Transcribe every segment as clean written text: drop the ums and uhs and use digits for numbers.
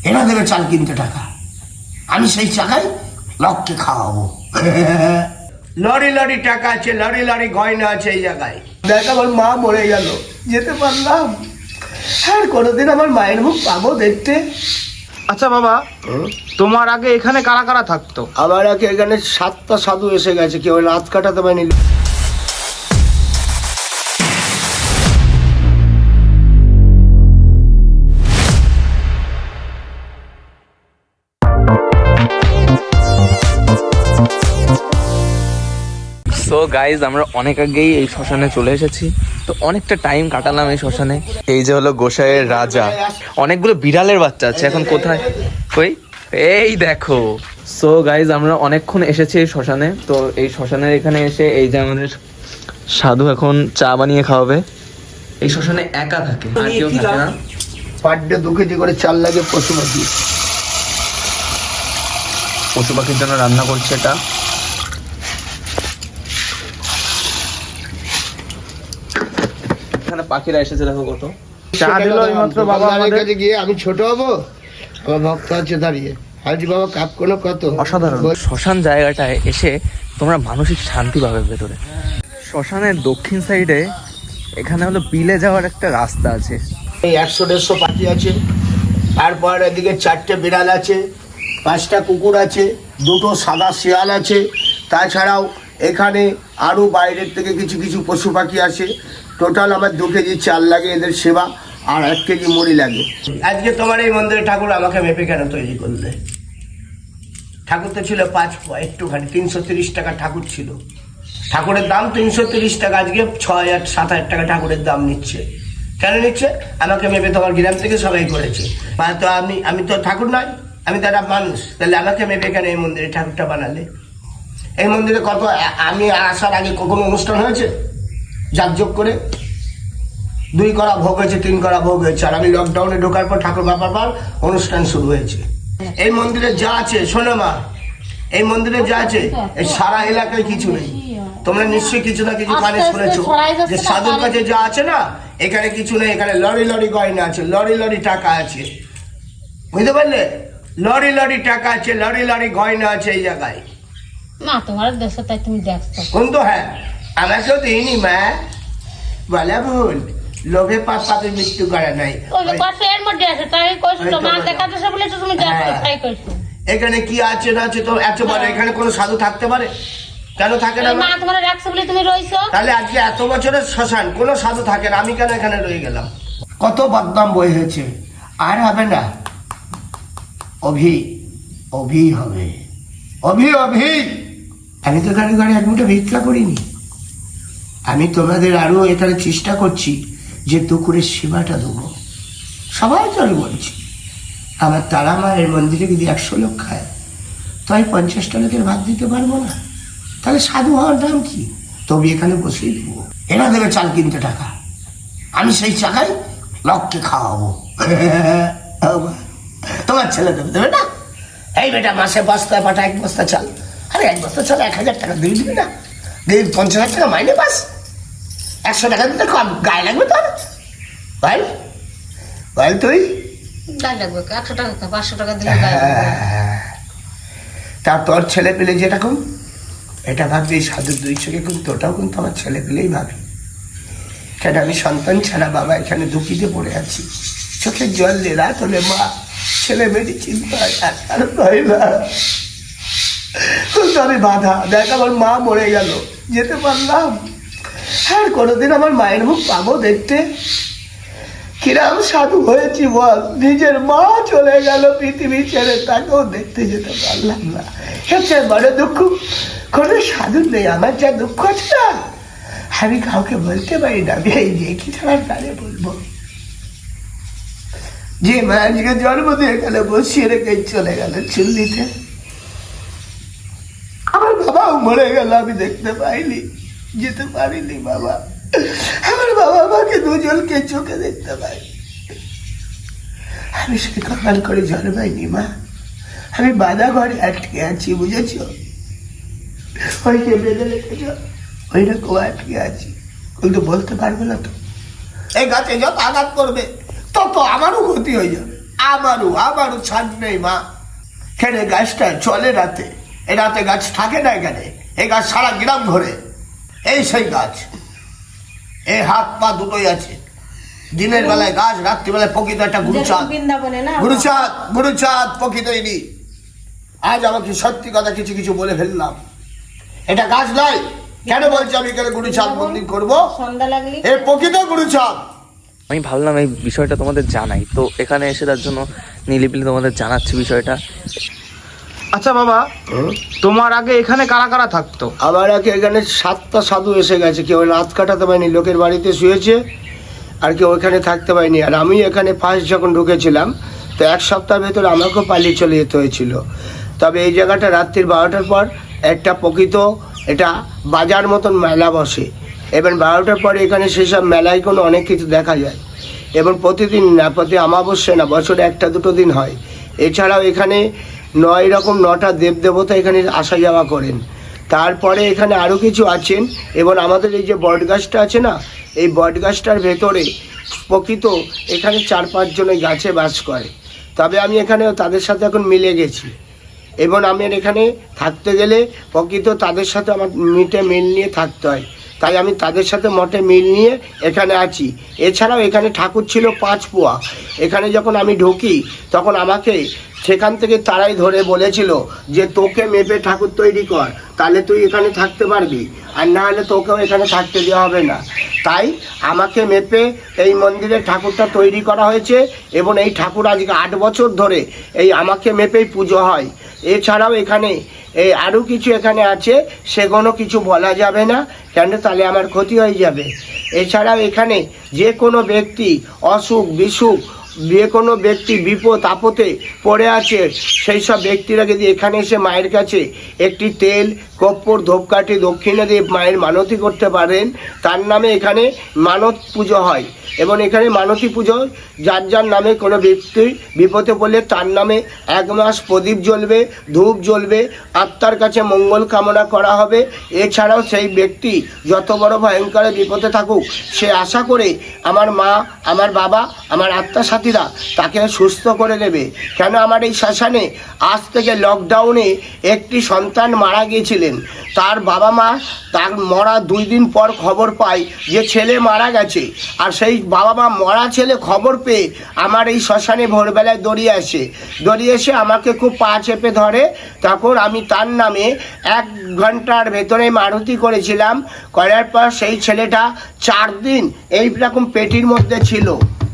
এরা দেবে চাল কিনতে টাকা, আমি সেই টাকায় লোককে খাওয়াবো। লরি লরি টাকা আছে, লরি লরি গয়না আছে এই জায়গায়। দেখ আমার মা মরে গেল, যেতে পারলাম আর কোনোদিন আমার মায়ের মুখ পাবো দেখতে? আচ্ছা বাবা, তোমার আগে এখানে কারা কারা থাকতো? আমার আগে এখানে 7টা সাধু এসে গেছে, কেউ রাত কাটাতে পারেনি। সো গাইজ, আমরা অনেক আগেই এই শ্মশানে চলে এসেছি, তো অনেকটা টাইম কাটালাম এই শ্মশানে। এই যে হলো গোসাইয়ের রাজা, অনেকগুলো বিড়ালের বাচ্চা আছে। এখন কোথায়? কই, এই দেখো। সো গাইজ, আমরা অনেকক্ষণ এসেছি এই শ্মশানে। তো এই শ্মশানের এখানে এসে এই যে আমাদের সাধু এখন চা বানিয়ে খাওয়াবে। এই শ্মশানে একা থাকে, আর কেউ থাকে না। পার ডে 2 কেজি করে চাল লাগে পশু পাখি। পশু পাখির জন্য রান্না করছে এটা। এখানে পাখিরা এসেছে, দেখো কত। চা দিল এইমাত্র বাবা আমাদের কাছে গিয়ে। আমি ছোট হবো, আমার ভক্ত আছে দাঁড়িয়ে। হাজি বাবা কাপ কোনো কত অসাধারণ। শ্মশান জায়গাটায় এসে তোমরা মানসিক শান্তি পাবে ভেতরে। শ্মশানের দক্ষিণ সাইডে এখানে হলো বিলে যাওয়ার একটা রাস্তা আছে। এই 100-150 পাখি আছে, তারপর এদিকে 4টে বিড়াল আছে, 5টা কুকুর আছে, 2টো সাদা শিয়াল আছে। তাছাড়াও এখানে আরও বাইরের থেকে কিছু কিছু পশু পাখি আসে। টোটাল আমার 2 কেজি চাল লাগে এদের সেবা, আর 1 কেজি মুড়ি লাগে। আজকে তোমার এই মন্দিরে ঠাকুর আমাকে মেপে কেন তৈরি করলে? ঠাকুর তো ছিল 5 একটুখানি 330 টাকা ঠাকুর ছিল। ঠাকুরের দাম 330 টাকা, আজকে 6,000-7,000 টাকা ঠাকুরের দাম নিচ্ছে। কেন নিচ্ছে? আমাকে মেপে তোমার গ্রাম থেকে সবাই করেছে। তো আমি তো ঠাকুর নয়, আমি তো একটা মানুষ। তাহলে আমাকে মেপে কেন এই মন্দিরে ঠাকুরটা বানালে? এই মন্দিরে কত, আমি আসার আগে কোনো অনুষ্ঠান হয়েছে যাগযোগ করে? 2 করা ভোগ হয়েছে, 3 করা ভোগ হয়েছে। আর আমি লকডাউনে ঢোকার পর ঠাকুর বাবার পর অনুষ্ঠান শুরু হয়েছে। এই মন্দিরে যা আছে, শোনো মা, এই মন্দিরে যা আছে এই সারা এলাকায় কিছু নেই। তোমরা নিশ্চয়ই কিছু না কিছু কানে শুনেছো যে সাধুর কাছে যা আছে না, এখানে কিছু নেই। এখানে লরি লরি গয়না আছে, লরি লরি টাকা আছে, বুঝতে পারলে? লরি লরি টাকা আছে, লরি লরি গয়না আছে এই জায়গায়। না তোমার দেশে তাই তুমি দেখছো কিন্তু হ্যাঁ, আমাকেও দিইনি মা, বলে ভুল। লোভে পাপ পাপে মৃত্যু করে নাই। ওই যে কষ্ট এর মধ্যে আছে, তাই কইছো তো মা দেখাতে সব বলে তো তুমি দেখছো, তাই কইছো। এখানে কি আছে না আছে তো এত বলে। এখানে কোনো সাধু থাকতে পারে? কেন থাকে না? মা তোমার রাখছো বলে তুমি রইছো। তাহলে আজকে এত বছরের শ্মশান কোনো সাধু থাকে না, আমি কেন এখানে রয়ে গেলাম? কত বদনাম বই হয়েছে, আর হবে না। অভি অভি হবে, অভি অভি। আমি তো গাড়ি গাড়ি 1 মুঠো ভিক্ষা করিনি। আমি তোমাদের আরো এখানে চেষ্টা করছি যে দুপুরের সেবাটা দেবো। সবাই তো আমি বলছি, আমার তারা মায়ের মন্দিরে যদি 100 লোক খায়, তাই 50টা লোকের ভাত দিতে পারবো না? তাহলে সাধু হওয়ার দাম কি? তবে এখানে বসেই দেবো। এরা দেবে চাল কিনতে টাকা, আমি সেই টাকায় লোককে খাওয়াবো। তোমার ছেলে দেবে না? এই বেটা মাসে বস্তা পাঠা 1 বস্তা চাল। আরে 1 বস্তা চাল 1000 টাকা দিয়ে দিবি না? দিয়ে 50,000 টাকা মাইনে পাস, 100 টাকা দিতে কম গায়ে লাগবে তোর? বল বল তুই। গায়ে লাগবে 100 টাকা 500 টাকা দিলে গায়ে তা তোর ছেলে পেলে যেরকম, এটা ভাবছি সাধুর 2 চোখে, কিন্তু ওটাও কিন্তু আমার ছেলে পেলেই ভাবে। কেন আমি সন্তান ছাড়া বাবা এখানে দুঃখিতে পড়ে আছি। চোখের জল দিয়ে রাত হলে মা ছেলে মেয়েরই চিন্তা হয়, আর হয় না। কিন্তু আমি বাধা। দেখ আমার মা মরে গেল, যেতে পারলাম আর কোনোদিন আমার মায়ের মুখ পাবো দেখতে? কিরাম সাধু হয়েছি বল, নিজের মা চলে গেল পৃথিবী ছেড়ে, তাকেও দেখতে যেতে পারলাম না। এর বড় দুঃখ কোনো সাধু নেই। আমার যা দুঃখ আছে না, আমি কাউকে বলতে পারি না। আমি এই যে কি ছাড়া কারে বলবো? যে মা আজকে জন্ম দিয়ে গেলে বসিয়ে রেখে চলে গেল চুল্লিতে, আমার বাবাও মরে গেল, আমি দেখতে পাইনি, যেতে পারিনি। বাবা, আমার বাবা আমাকে 2 জনকে চোখে দেখতে পাই। আমি সে কপাল করে জন্মাইনি মা, আমি বাধা ঘরে আটকে আছি, বুঝেছ? ওই যে বেঁধে রেখেছ ওই রকম আটকে আছি, কিন্তু বলতে পারবে না তো। এই গাছে যত আঘাত করবে তত আমারও ক্ষতি হয়ে যাবে, আমারও ছাড় নেই মা। এখানে গাছটা চলে রাতে, এ রাতে গাছ থাকে না এখানে, এই গাছ সারা গ্রাম ধরে। এই সেই গাছ, এই হাত পা দুটোই আছে। দিনের বেলায় গাছ, রাত্রিবেলায় প্রকৃত একটা গুরুচাঁদ। গুরুচাঁদ প্রকৃতই নি। আজ আমাকে সত্যি কথা কিছু কিছু বলে ফেললাম। এটা গাছ নয়, কেন বলছি আমি এখানে গুরুচাঁদ মন্দির করবো? এই প্রকৃত গুরুচাঁদ। আমি ভাবলাম এই বিষয়টা তোমাদের জানাই, তো এখানে এসে তার জন্য নিলিপিলি তোমাদের জানাচ্ছি বিষয়টা। আচ্ছা বাবা, তোমার আগে এখানে কারা কারা থাকতো? আমার আগে এখানে 7টা সাধু এসে গেছে। কেউ রাত কাটাতে পারেনি, লোকের বাড়িতে শুয়েছে, আর কেউ এখানে থাকতে পারেনি। আর আমি এখানে ফার্স্ট যখন ঢুকেছিলাম, তো 1 সপ্তাহের ভেতরে আমাকেও পালিয়ে চলে যেতে হয়েছিল। তবে এই জায়গাটা রাত্রির 12টার পর একটা প্রকৃত এটা বাজার মতন মেলা বসে, এবং 12টার পরে এখানে সেসব মেলায় কোনো অনেক কিছু দেখা যায়। এবং প্রতিদিন না, প্রতি অমাবস্যা না, বছরে 1-2 দিন হয়। এছাড়াও এখানে 9টা দেবদেবতা এখানে আসা যাওয়া করেন। তারপরে এখানে আরও কিছু আছেন, এবং আমাদের এই যে বট গাছটা আছে না, এই বট গাছটার ভেতরে প্রকৃত এখানে 4-5 জন এই গাছে বাস করে। তবে আমি এখানে তাদের সাথে এখন মিলে গেছি, এবং আমি এখানে থাকতে গেলে প্রকৃত তাদের সাথে আমার মিল নিয়ে থাকতে হয়। তাই আমি তাদের সাথে মঠে মিল নিয়ে এখানে আছি। এছাড়াও এখানে ঠাকুর ছিল 5 পোয়া। এখানে যখন আমি ঢুকি তখন আমাকে সেখান থেকে তারাই ধরে বলেছিল যে তোকে মেপে ঠাকুর তৈরি কর, তাহলে তুই এখানে থাকতে পারবি, আর না হলে তোকেও এখানে থাকতে দেওয়া হবে না। তাই আমাকে মেপে এই মন্দিরে ঠাকুরটা তৈরি করা হয়েছে, এবং এই ঠাকুর আজকে 8 বছর ধরে এই আমাকে মেপেই পুজো হয়। এছাড়াও এখানে এই আরও কিছু এখানে আছে, সেগুলো কিছু বলা যাবে না, কেন তাহলে আমার ক্ষতি হয়ে যাবে। এছাড়াও এখানে যে কোনো ব্যক্তি অসুখ বিসুখ, যে কোনো ব্যক্তি বিপদ আপদে পড়ে আছে, সেই সব ব্যক্তিরা যদি এখানে এসে মায়ের কাছে একটি তেল, কর্পূর, ধূপকাঠি দক্ষিণা দিয়ে মায়ের মানতি করতে পারেন, তার নামে এখানে মানত পুজো হয়। এবং এখানে মানতি পুজো যার যার নামে কোনো ব্যক্তি বিপদে পড়লে তার নামে 1 মাস প্রদীপ জ্বলবে, ধূপ জ্বলবে, আত্মার কাছে মঙ্গল কামনা করা হবে। এছাড়াও সেই ব্যক্তি যত বড় ভয়ঙ্কর বিপদে থাকুক, সে আশা করে আমার মা, আমার বাবা, আমার আত্মার সাথীরা তাকে সুস্থ করে দেবে। কেন আমার এই শ্মশানে আজ থেকে লকডাউনে একটি সন্তান মারা গিয়েছিলেন। তার বাবা মা তার মরা 2 দিন পর খবর পায় যে ছেলে মারা গেছে, আর সেই বাবা মা মরা ছেলে খবর পেয়ে আমার এই শ্মশানে ভোরবেলায় দৌড়িয়ে এসে আমাকে খুব পা চেপে ধরে। তখন আমি তার নামে 1 ঘন্টার ভেতরে মারুতি করেছিলাম। করার পর সেই ছেলেটা 4 দিন এইরকম পেটির মধ্যে ছিল।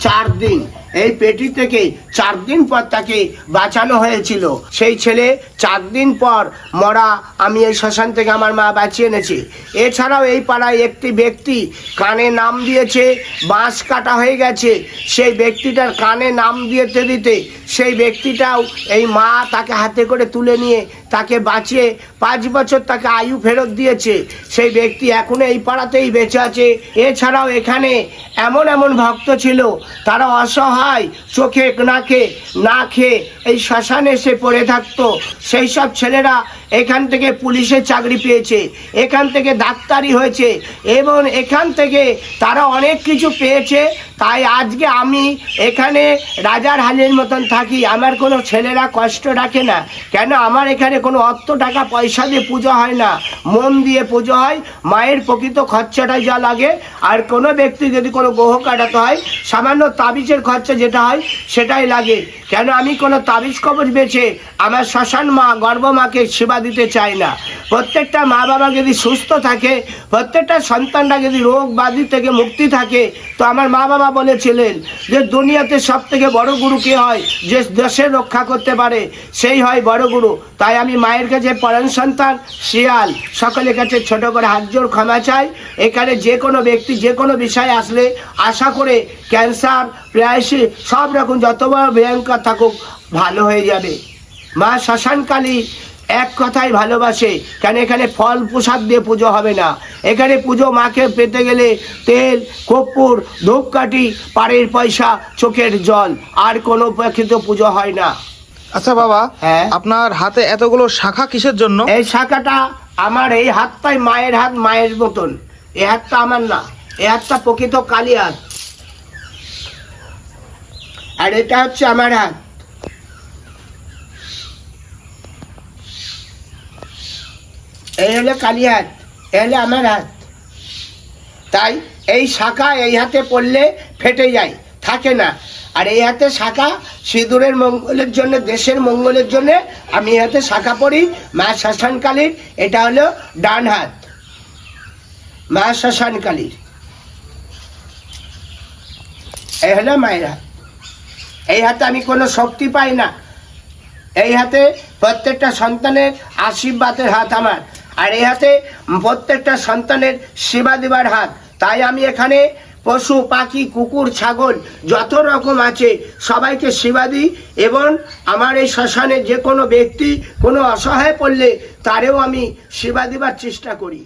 4 দিন এই পেটি থেকে 4 দিন পর তাকে বাঁচানো হয়েছিল। সেই ছেলে 4 দিন পর মরা আমি এই শ্মশান থেকে আমার মা বাঁচিয়ে এনেছি। এছাড়াও এই পাড়ায় একটি ব্যক্তি কানে নাম দিয়েছে, বাঁশ কাটা হয়ে গেছে, সেই ব্যক্তিটার কানে নাম দিতে সেই ব্যক্তিটাও এই মা তাকে হাতে করে তুলে নিয়ে তাকে বাঁচিয়ে 5 বছর তাকে আয়ু ফেরত দিয়েছে। সেই ব্যক্তি এখনো এই পাড়াতেই বেঁচে আছে। এছাড়াও এখানে এমন ভক্ত ছিল, তারা অসহায়, চোখে নাকে না খেয়ে এই শ্মশানে এসে পড়ে থাকতো। সেই সব ছেলেরা এখান থেকে পুলিশের চাকরি পেয়েছে, এখান থেকে ডাক্তারি হয়েছে, এবং এখান থেকে তারা অনেক কিছু পেয়েছে। তাই আজকে আমি এখানে রাজার হালের মতন থাকি। আমার কোনো ছেলেরা কষ্ট রাখে না, কেন আমার এখানে কোনো অর্থ টাকা পয়সা দিয়ে পুজো হয় না, মন দিয়ে পুজো হয়। মায়ের প্রকৃত খরচাটাই যা লাগে। আর কোনো ব্যক্তি যদি কোনো গ্রহ কাটাতে হয়, সামান্য তাবিজের খরচা যেটা হয় সেটাই লাগে। কেন আমি কোনো তাবিজ কবজ বেছে আমার শ্মশান মা, গর্ভমাকে সেবা দিতে চাই না। প্রত্যেকটা মা বাবা যদি সুস্থ থাকে, প্রত্যেকটা সন্তানরা যদি রোগ ব্যাধি থেকে মুক্তি থাকে, তো আমার মা বাবা বলেছিলেন যে দুনিয়াতে সব থেকে বড় গুরু কে হয়? যে দেশের রক্ষা করতে পারে, সেই হয় বড় গুরু। তাই আমি মায়ের কাছে পরাণ সন্তান শিয়াল সকলের কাছে ছোট করে হাত জোর ক্ষমা চাই। এখানে যে কোনো ব্যক্তি যে কোনো বিষয় আসলে আশা করে ক্যান্সার, প্রায়শই সব রকম যত বড় ভয়ঙ্কর থাকুক ভালো হয়ে যাবে। মা শ্মশানকালী এক কথাই ভালোবাসে। কেন এখানে ফল প্রসাদ দিয়ে পুজো হবে না। এখানে পুজো মাকে পেতে গেলে তেল, কর্পূর, ধূপকাঠি, পাড়ের পয়সা, চোখের জল, আর কোনো প্রকৃত পুজো হয় না। আচ্ছা বাবা, হ্যাঁ, আপনার হাতে এতগুলো শাখা কিসের জন্য? এই শাখাটা আমার, এই হাতটাই মায়ের হাত, মায়ের মতন। এই হাতটা আমার না, এই হাতটা প্রকৃত কালী হাত, আর এটা হচ্ছে আমার হাত। এই হলো কালী হাত, এই হলো আমার হাত। তাই এই শাখা এই হাতে পড়লে ফেটে যায়, থাকে না। আর এই হাতে শাখা সিঁদুরের মঙ্গলের জন্য, দেশের মঙ্গলের জন্য আমি এই হাতে শাখা পড়ি। মা শ্মশানকালীর এটা হলো ডান হাত, মা শ্মশানকালীর। এই হলো মায়ের হাত। এই হাতে আমি কোনো শক্তি পাই না। এই হাতে প্রত্যেকটা সন্তানের আশীর্বাদের হাত আমার, আর এই হাতে প্রত্যেকটা সন্তানের সেবা দেবার হাত। তাই আমি এখানে পশু পাখি কুকুর ছাগল যত রকম আছে সবাইকে সেবা দিই, এবং আমার এই শ্মশানে যে কোনো ব্যক্তি কোনো অসহায় পড়লে তারেও আমি সেবা দেবার চেষ্টা করি।